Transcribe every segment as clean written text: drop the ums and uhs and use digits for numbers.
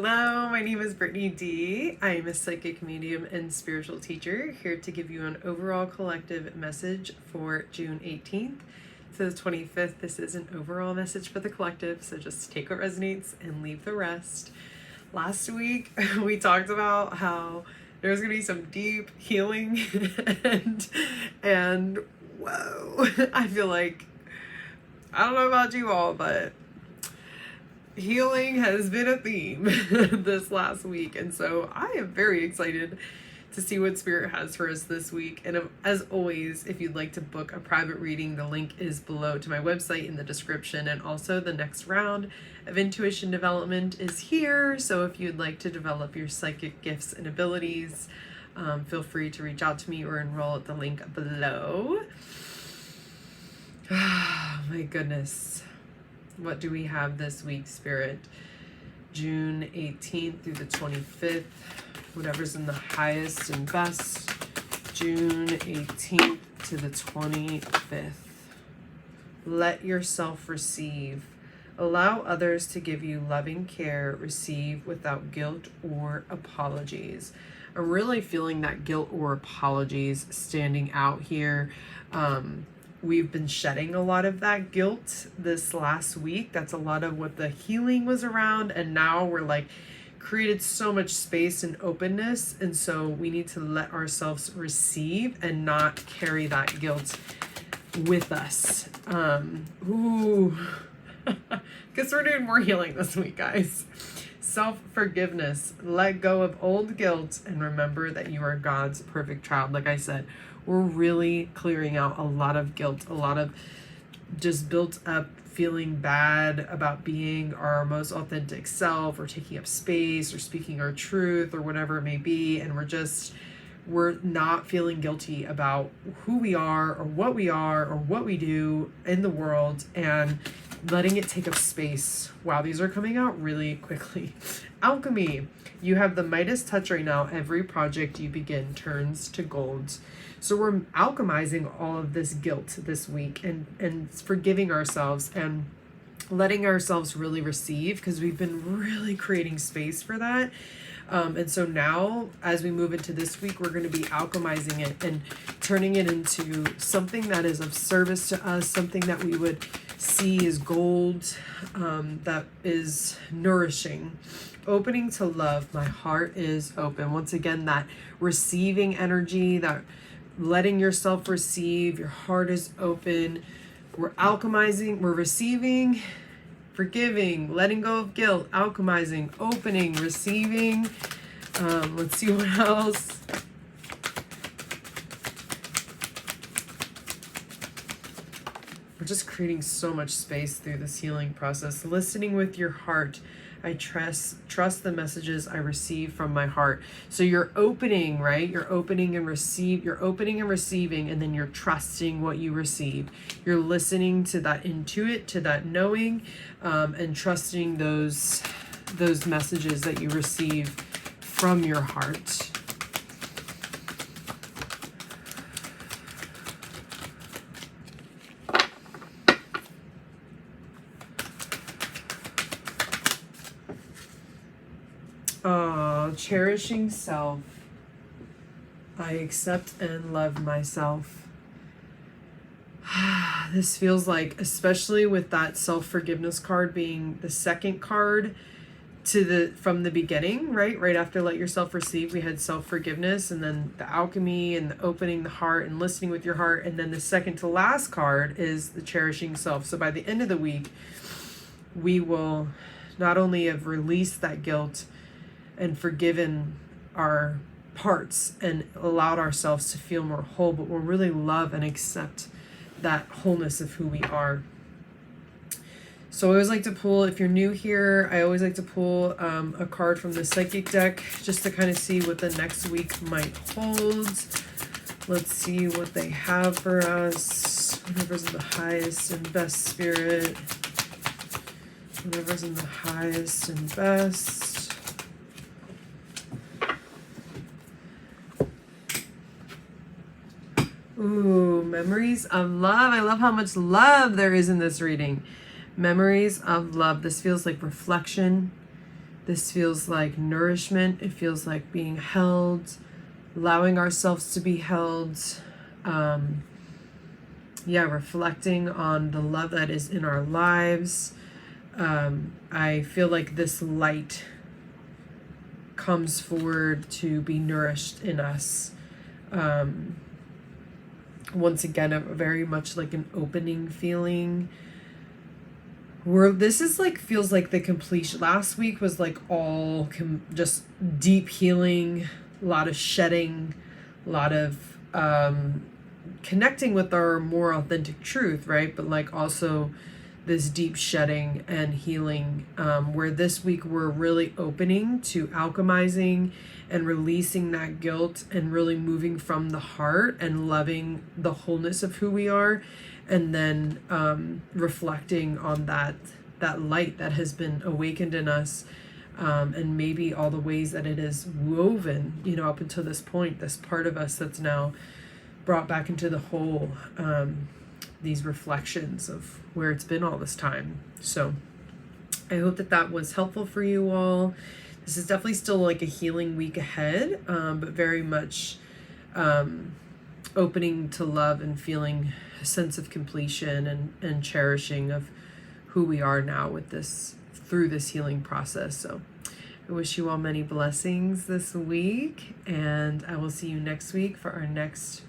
Hello, my name is Brittany D. I am a psychic medium and spiritual teacher here to give you an overall collective message for June 18th to the 25th. This is an overall message for the collective, so just take what resonates and leave the rest. Last week, we talked about how there's going to be some deep healing and whoa, I feel like, I don't know about you all, but healing has been a theme this last week, and so I am very excited to see what Spirit has for us this week. And as always, if you'd like to book a private reading, the link is below to my website in the description, and also the next round of intuition development is here, so if you'd like to develop your psychic gifts and abilities, feel free to reach out to me or enroll at the link below. My goodness. What do we have this week, Spirit? June 18th through the 25th. Whatever's in the highest and best. June 18th to the 25th. Let yourself receive. Allow others to give you loving care. Receive without guilt or apologies. I'm really feeling that guilt or apologies standing out here. We've been shedding a lot of that guilt this last week. That's a lot of what the healing was around. And now we're like created so much space and openness. And so we need to let ourselves receive and not carry that guilt with us. Because we're doing more healing this week, guys. Self-forgiveness. Let go of old guilt and remember that you are God's perfect child. Like I said, we're really clearing out a lot of guilt, a lot of just built up feeling bad about being our most authentic self or taking up space or speaking our truth or whatever it may be. And we're not feeling guilty about who we are or what we do in the world, and letting it take up space. Wow, these are coming out really quickly. Alchemy. You have the Midas touch right now. Every project you begin turns to gold. So we're alchemizing all of this guilt this week and forgiving ourselves and letting ourselves really receive, because we've been really creating space for that. And so now as we move into this week, we're going to be alchemizing it and turning it into something that is of service to us, something that we would see as gold, that is nourishing. Opening to love. My heart is open. Once again, that receiving energy, that letting yourself receive, your heart is open. We're alchemizing, we're receiving, forgiving, letting go of guilt, alchemizing, opening, receiving. Let's see what else. We're just creating so much space through this healing process. Listening with your heart. I trust the messages I receive from my heart. So you're opening, right? You're opening and receiving, and then you're trusting what you receive. You're listening to that intuit, to that knowing, and trusting those messages that you receive from your heart. Cherishing self. I accept and love myself. This feels like, especially with that self-forgiveness card being the second card from the beginning, right after let yourself receive, we had self-forgiveness, and then the alchemy and the opening the heart and listening with your heart, and then the second to last card is the cherishing self. So by the end of the week, we will not only have released that guilt and forgiven our parts and allowed ourselves to feel more whole, but we'll really love and accept that wholeness of who we are. So I always like to pull, if you're new here, I always like to pull a card from the psychic deck just to kind of see what the next week might hold. Let's see what they have for us. Whatever's in the highest and best, Spirit. Whatever's in the highest and best. Ooh, memories of love. I love how much love there is in this reading. Memories of love. This feels like reflection. This feels like nourishment. It feels like being held, allowing ourselves to be held. Reflecting on the love that is in our lives. I feel like this light comes forward to be nourished in us. Once again, a very much like an opening feeling. Where this is like, feels like the completion. Last week was like all just deep healing, a lot of shedding, a lot of connecting with our more authentic truth, right? But like also this deep shedding and healing, where this week we're really opening to alchemizing and releasing that guilt and really moving from the heart and loving the wholeness of who we are, and then reflecting on that light that has been awakened in us, and maybe all the ways that it is woven, up until this point, this part of us that's now brought back into the whole, these reflections of where it's been all this time. So I hope that was helpful for you all. This is definitely still like a healing week ahead, but very much opening to love and feeling a sense of completion and cherishing of who we are now with this, through this healing process. So I wish you all many blessings this week, and I will see you next week for our next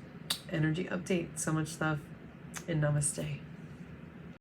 energy update. So much love and namaste.